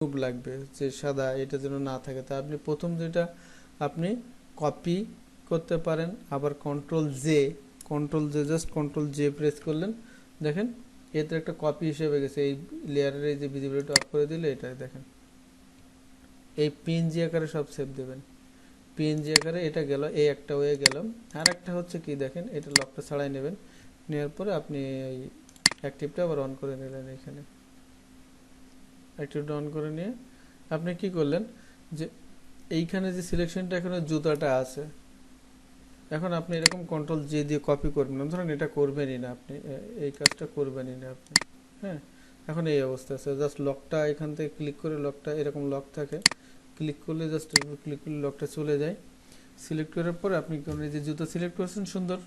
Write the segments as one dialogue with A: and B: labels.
A: লাগবে যে সাদা, এটা যেন না থাকে। তা আপনি প্রথম যেটা আপনি কপি করতে পারেন, আবার control J just control J press করলেন, দেখেন এতে একটা কপি হিসেবে গেছে। এই লেয়ারের এই যে ভিজিবিলিটি অফ করে দিলে এটা দেখেন এই পিএনজি আকারে সব সেভ দেবেন। পিএনজি আকারে এটা গেল, এই একটা ওয়ে গেল। আর একটা হচ্ছে কি দেখেন, এটা লকটা ছাড়াই নেবেন, নেওয়ার পরে আপনি এই অ্যাক্টিভটা আবার অন করে নিলেন। এখানে অ্যাক্টিভটা অন করে নিয়ে আপনি কি করলেন যে এইখানে যে সিলেকশনটা এখানে জুতাটা আছে, এখন আপনি এরকম কন্ট্রোল জে দিয়ে কপি করবেন না, ধরেন এটা করবেনই না আপনি, এই কাজটা করবেনই না আপনি। হ্যাঁ, এখন এই অবস্থা আছে, জাস্ট লকটা এখান থেকে ক্লিক করে, লকটা এরকম লক থাকে, ক্লিক করলে জাস্ট ক্লিক করলে লকটা চলে যায়। সিলেক্ট করার পর আপনি কোন যে জুতো সিলেক্ট করছেন সুন্দর,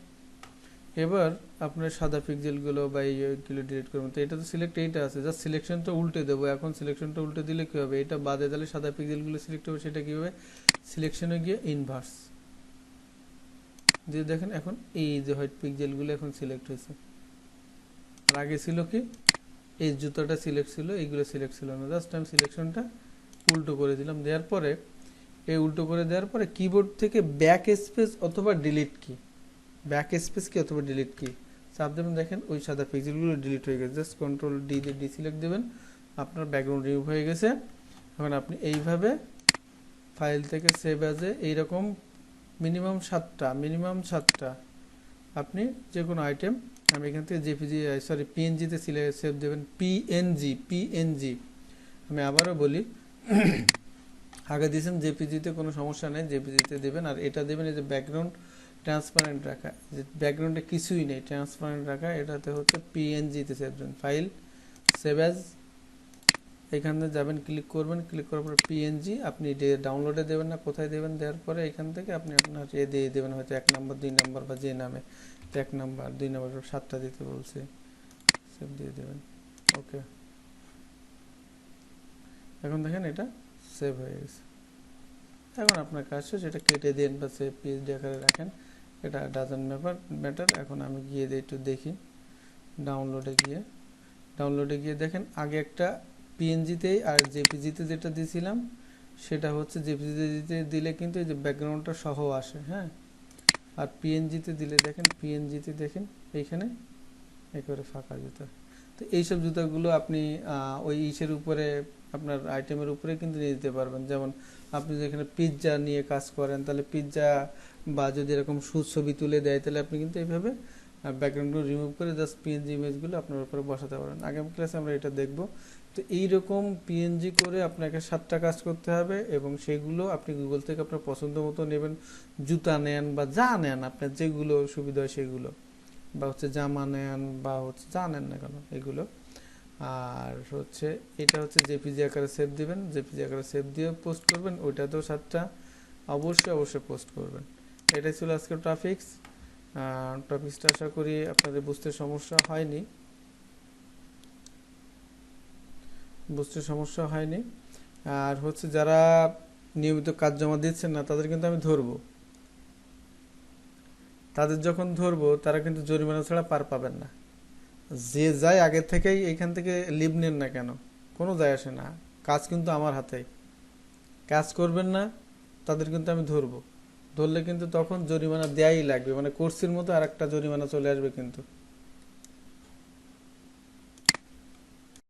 A: এবার আপনার সাদা পিক্সেলগুলো বা এইগুলো ডিলিট করবেন। তো এটা তো সিলেক্ট এইটা আছে, জাস্ট সিলেকশনটা উল্টে দেবো। এখন সিলেকশনটা উল্টে দিলে কী হবে, এটা বাদে তাহলে সাদা পিক্সেলগুলো সিলেক্ট হবে, সেটা কী হবে, সিলেকশনে গিয়ে ইনভার্স দিয়ে দেখেন এখন এই যে হোয়াইট পিক্সেলগুলো এখন সিলেক্ট হয়েছে। আর আগে ছিল কি, এই জুতাটা সিলেক্ট ছিল, এইগুলো সিলেক্ট ছিল না। জাস্ট আমি সিলেকশনটা উল্টো করে দিলাম, দেওয়ার পরে এই উল্টো করে দেওয়ার পরে কিবোর্ড থেকে ব্যাক স্পেস অথবা ডিলিট কি, ব্যাক স্পেস কি অথবা ডিলিট কি চাপ দেবেন, দেখেন ওই সাদা পিক্সেলগুলো ডিলিট হয়ে গেছে। জাস্ট কন্ট্রোল ডি দিয়ে ডিসিলেক্ট দেবেন, আপনার ব্যাকগ্রাউন্ড রিমুভ হয়ে গেছে। এখন আপনি এইভাবে ফাইল থেকে সেভ অ্যাজে এইরকম মিনিমাম 7টা আপনি যে কোনো আইটেম, আমি এখান থেকে পিএনজিতে সেভ দেবেন। পিএনজি আমি আবারও বলি, আগে দিয়েছেন জেপিজিতে কোনো সমস্যা নেই, জেপিজিতে দেবেন। আর এটা দেবেন এই যে ব্যাকগ্রাউন্ড ট্রান্সপারেন্ট রাখা, যে ব্যাকগ্রাউন্ডে কিছুই নেই, ট্রান্সপারেন্ট রাখা, এটাতে হচ্ছে পিএনজিতে সেভ দেবেন। ফাইল সেভ অ্যাজ, এখানে যাবেন, ক্লিক করবেন, ক্লিক করার পর পিএনজি আপনি ডাউনলোডে দেবেন না কোথায় দেবেন, দেওয়ার পরে এখান থেকে আপনি আপনার দিয়ে দেবেন, হয়তো 1 নম্বর 2 নম্বর বা যে নামে, 1 নম্বর 2 নম্বর 7টা দিতে বলছে, সেভ দিয়ে দেবেন। ওকে, এখন দেখেন এটা সেভ হয়ে গেছে। এখন আপনার কাজ শেষ, এটা কেটে দেন বা সেভ পিএইচডি আকারে রাখেন, এটা ডাজন্ট ম্যাটার। এখন আমি গিয়ে একটু দেখি, ডাউনলোডে গিয়ে দেখেন আগে একটা পিএনজিতেই আর জেপিজিতে যেটা দিয়েছিলাম সেটা হচ্ছে, জেপিজিতে দিলে কিন্তু এই যে ব্যাকগ্রাউন্ডটা সহ আসে, হ্যাঁ। আর পিএনজিতে দিলে দেখেন এইখানে একেবারে ফাঁকা জুতা। তো এইসব জুতাগুলো আপনি ওই ইসের উপরে, আপনার আইটেমের উপরে কিন্তু নিয়ে দিতে পারবেন। যেমন আপনি যেখানে পিৎজা নিয়ে কাজ করেন, তাহলে পিৎজা বা যদি এরকম ছবি তুলে দেয়, তাহলে আপনি কিন্তু এইভাবে ব্যাকগ্রাউন্ডগুলো রিমুভ করে জাস্ট পিএনজি ইমেজগুলো আপনার উপরে বসাতে পারেন। আগামী ক্লাসে আমরা এটা দেখব। তো এইরকম পিএনজি করে আপনাকে 7টা কাজ করতে হবে, এবং সেগুলো আপনি গুগল থেকে আপনার পছন্দ মতো নেবেন। জুতা নেন বা যা নেন, আপনার যেগুলো সুবিধা হয় সেগুলো, বা হচ্ছে জামা নেন বা হচ্ছে যা নেন না কেন এগুলো। আর হচ্ছে এটা হচ্ছে জেপিজি আকারে সেভ দিবেন, জেপিজি আকারে সেভ দিয়ে পোস্ট করবেন, ওইটাতেও 7টা অবশ্যই পোস্ট করবেন। এটাই ছিল আজকের টপিক্সটা। আশা করি আপনাদের বুঝতে সমস্যা হয়নি। আর হচ্ছে যারা নিয়মিত কাজ জমা দিচ্ছেন না, তাদের কিন্তু আমি ধরবো। তাদের যখন ধরবো, তারা কিন্তু জরিমানা ছাড়া পার পাবেন না। যে যায় আগে থেকেই এখান থেকে লিভ নেন না কেন, কোনো যায় আসে না, কাজ কিন্তু আমার হাতেই। কাজ করবেন না, তাদের কিন্তু আমি ধরবো। ধরলে কিন্তু তখন জরিমানা দেয়াই লাগবে, মানে কোর্সের মতো আর একটা জরিমানা চলে আসবে কিন্তু।